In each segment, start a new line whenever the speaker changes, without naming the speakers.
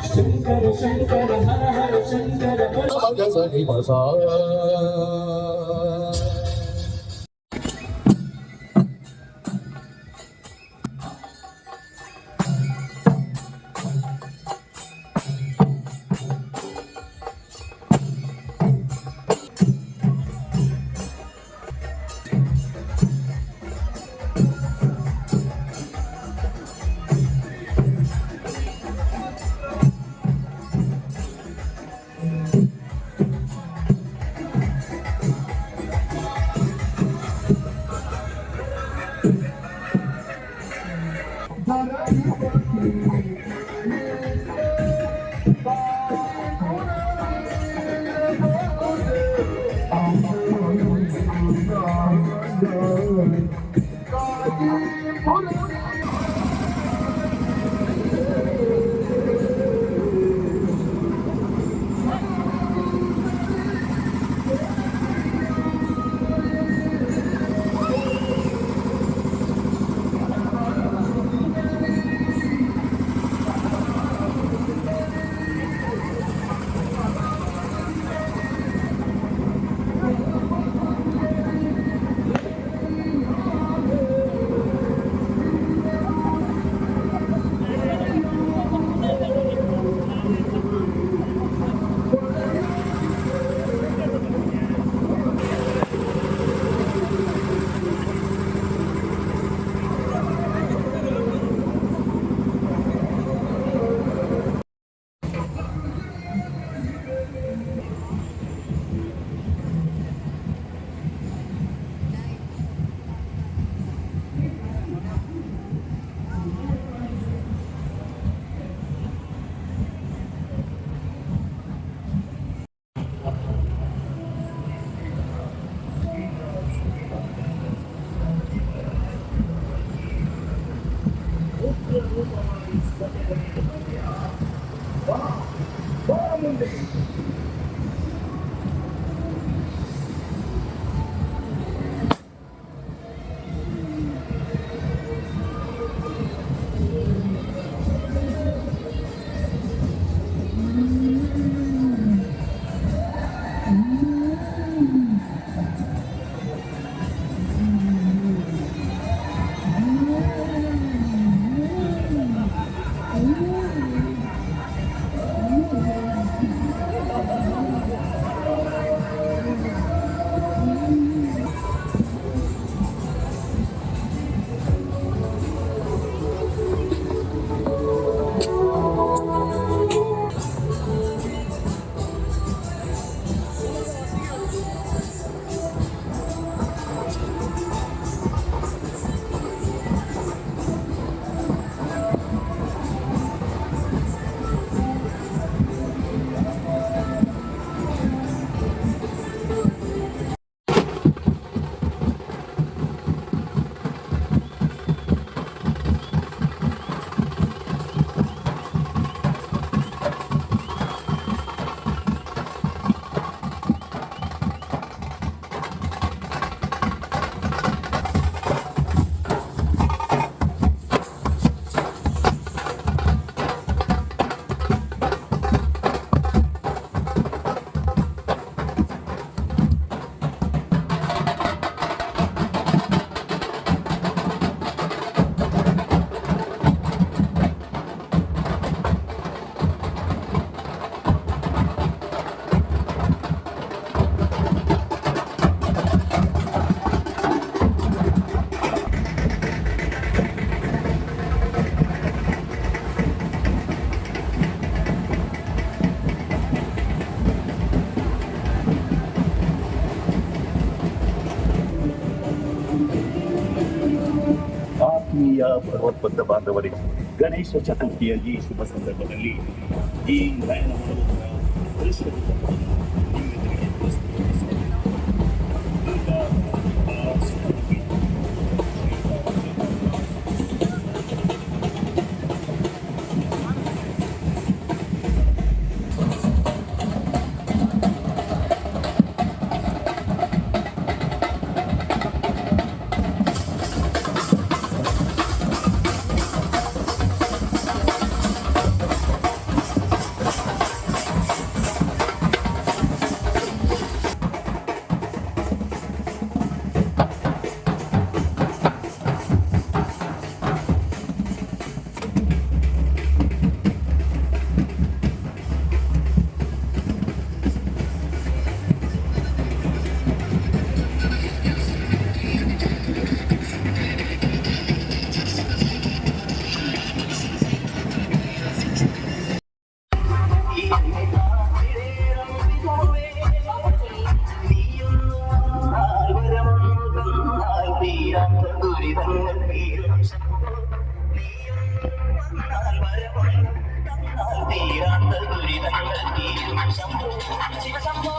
शंकर शंकर हर हर शंकर
ಆತ್ಮೀಯ ಭಗವತ್ಬದ್ಧ ಬಾಂಧವರಿಗೆ ಗಣೇಶ ಚತುರ್ಥಿಯ ಈ ಶುಭ ಸಂದರ್ಭದಲ್ಲಿ ಈ ನಯನ ಮನೋಹರ ದೃಶ್ಯವನ್ನು ನಿಮ್ಮೆದುರಿಗೆ ಪ್ರಸ್ತುತಪಡಿಸುತ್ತೇನೆ. വന്നാൽ വരവും തന്നാൽ തീരാത്ത ദുരിതങ്ങൾ തീരും ശംഭോ ശിവശംഭോ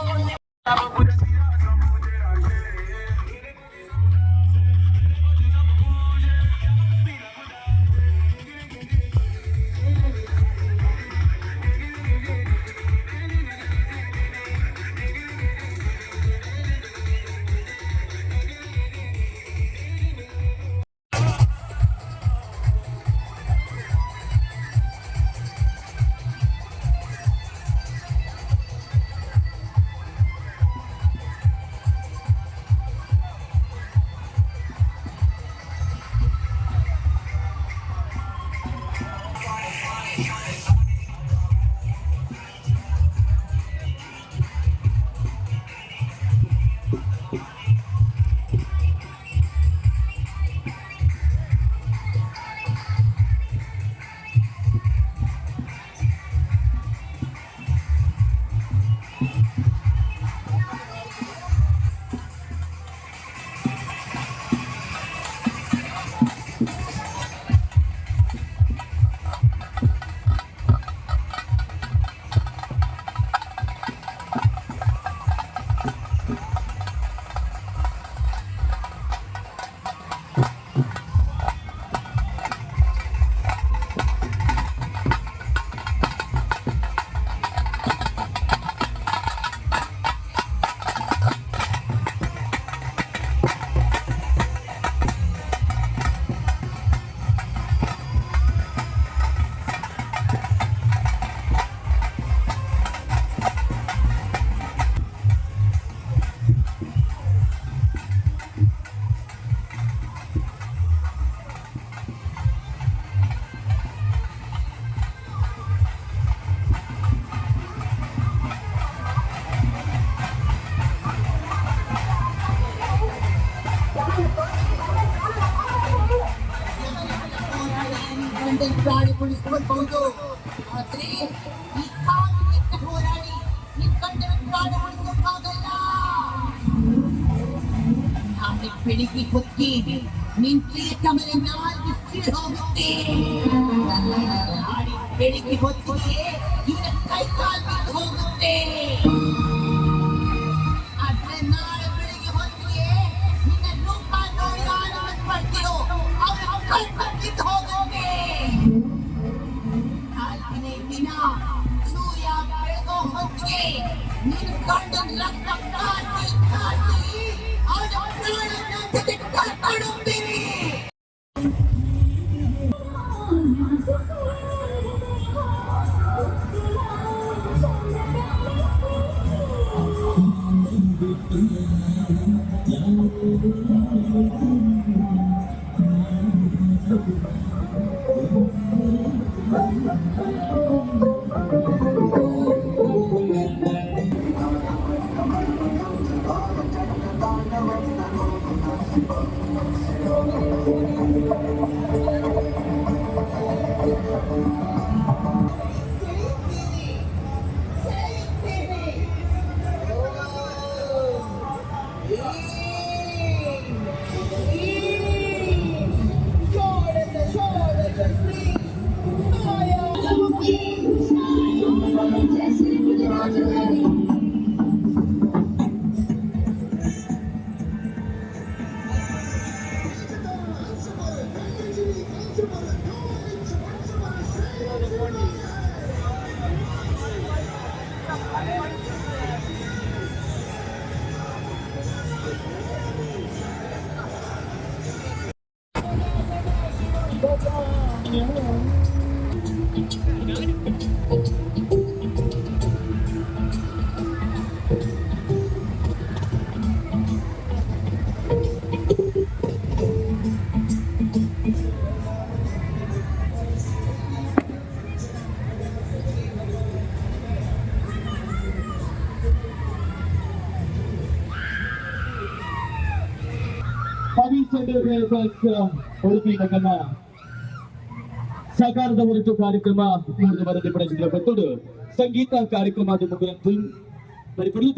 ಪ್ರಾಣಿ ಉಳಿಸಿಕೊಳ್ಳಬಹುದು ಆದ್ರೆ ಈ ಕಾನೂನಿಗೆ ಹೋರಾಡಿ ಈ ಕಂಡರ ಪ್ರಾಣ ಉಳಿಸೋಕ್ಕಾಗಲ್ಲ. ನಾಳೆ ಬೆಳಿಗ್ಗೆ ಹೊತ್ತಿ ನಿಂತ್ರೆ ತಮರೆ ನಾಲ್ಕು ಸಿಡಿ ಹೋಗುತ್ತೆ. ನಾಳೆ ಬೆಳಿಗ್ಗೆ ಹೊತ್ತಿಗೆ ಇವರ ಕೈ ಕಾಲು ಬಿದ್ದು ಹೋಗುತ್ತೆ. ಆದ್ರೆ ನಾಳೆ ಬೆಳಿಗ್ಗೆ ಹೊತ್ತಿಗೆ ನಿನ್ನ ರೂಪ ನೋಡಿ ಆನಂದ ಪಡ್ತೀರೋ ಅವರ ಕಣ್ಣು ಬಿದ್ದು ಹೋಗುತ್ತೆ. ನಾಲ್ಕನೇ ದಿನ ಸೂರ್ಯ ಬೆಳಗೋ ಹೊತ್ತಿಗೆ ನೀನು ಗಂಡನ ರಕ್ತ ಕಾಸಿ ಕಾಸಿ ಅವನ ಪ್ರಾಣನ ತೆಗೆದುಕೊಳ್ಳುತ್ತೀರಿ.
ಉಡುಪಿ ನಗರ ಸಕಾರದ ಹೊರತು ಕಾರ್ಯಕ್ರಮ ಮೂಡಿದ ವರದಿಪಡಿಸಿದ ಸಂಗೀತ ಕಾರ್ಯಕ್ರಮದ ಮುಗಿದಂತು ಪರಿಪೂರ್ಣ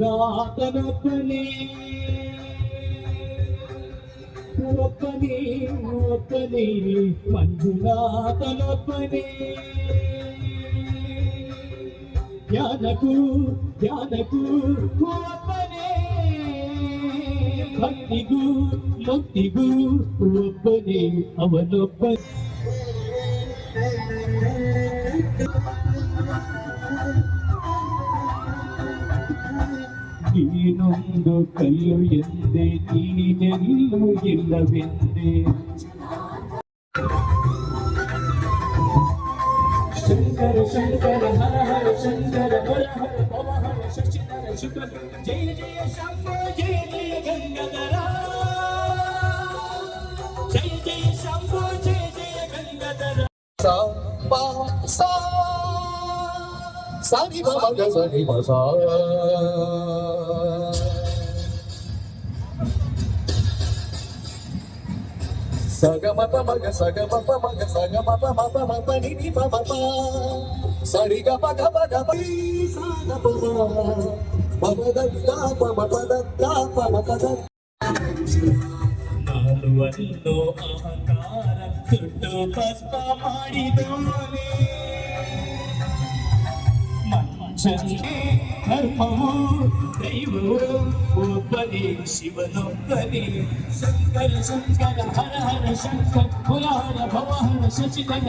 ಮಂಜುನಾಥನೊಬ್ಬನೇ ಒಬ್ಬನೇ ಒಬ್ಬನೇ ಮಂಜುನಾಥನೊಬ್ಬನೇ ಧ್ಯಾನಕ್ಕೂ ಒಬ್ಬನೇ ಭಕ್ತಿಗೂ ಮುಕ್ತಿಗೂ ಒಬ್ಬನೇ ಅವನೊಬ್ಬನೇ ನೀನೊಂದು ಕಲ್ಲು ಎಂದೆ ನೀನೆಲ್ಲೂ ಇಲ್ಲವೆಂದೆ ಶಂಕರ ಶಂಕರ ಹರ ಹರ ಶಂಕರ ಹರ ಹರ ಭವ ಹರ ಶಶಿಧರ ಶುಭ ಜಯ ಜಯ ಶಂಭೋ ಜಯ ಜಯ ಗಂಗಾಧರ ಜಯ ಜಯ ಶಂಭೋ ಜಯ ಜಯ Gangadhara
sa pa sa sa ni ma ga sa ni ma sa sa ga ma pa ma ga sa ga ma pa ma ga sa ga ma pa ni ni pa ma pa sa ri ga pa sa ga pa ma ga da da pa ma pa da pa ma pa da
ನಾನುವನ್ನೋ ಅಹಂಕಾರ ಸುಟ್ಟು ಭಸ್ಮ ಮಾಡಿದೋನೆ ಮನುಷ್ಯನಿಗೆ ಧರ್ಮವು ದೈವವು ಒಬ್ಬನೇ ಶಿವನೊಬ್ಬನೇ ಶಂಕರ ಶಂಕರ ಹರ ಹರ ಶಂಕರ ಕುಲ ಹರ ಭವ ಹರ ಶಶಿಧರ